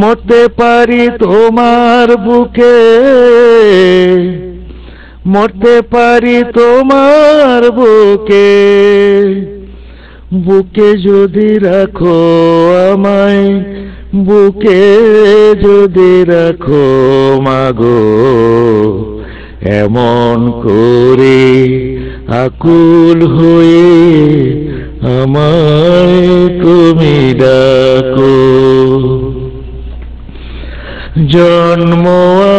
মরতে পারি তোমার বুকে, মরতে পারি তোমার বুকে, বুকে যদি রাখো আমায়, বুকে যদি রাখো মাগো, এমন করে আকুল হয়ে আমায় তুমি ডাকো। জন্ম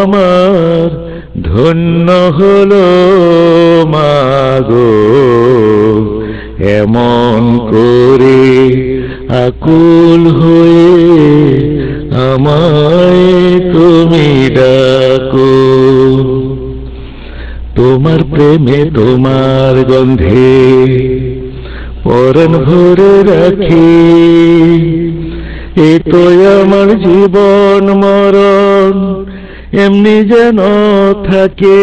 আমার ধন্য হলো মাগো, এমন করে আকুল হয়ে আমায় তুমি ডাকো। তোমার প্রেমে তোমার গন্ধে পরাণ ভরে রাখি, এ তো আমার জীবন মরণ এমনি যেন থাকে।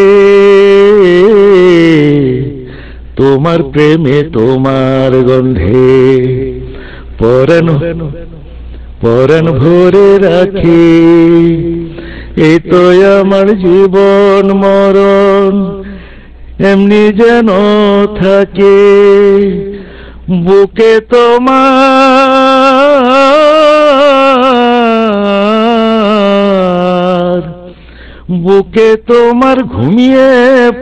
তোমার প্রেমে তোমার গন্ধে পরাণ ভরে রাখি, এ তো আমার জীবন মরণ এমনি যেন থাকে। বুকে তোমার, বুকে তোমার ঘুমিয়ে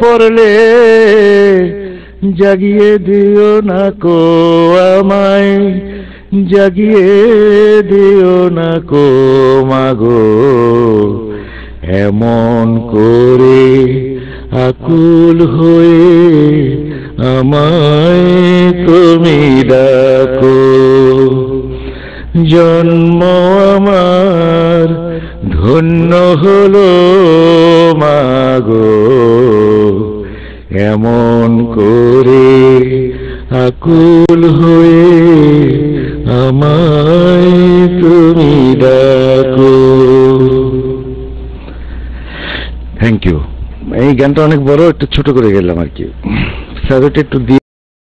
পড়লে জাগিয়ে দিও না কো আমায়, জাগিয়ে দিও না কো মাগো, এমন করে আকুল হয়ে আমায় তুমি ডাকো। জন্ম আমার ধন্য হলো মাগো, এমন করে আকুল হয়ে আমায় তুমি ডাকো। Thank you. এই গানটা অনেক বড়, একটু ছোট করে গেলাম আর কি, সাজাটা একটু দিয়ে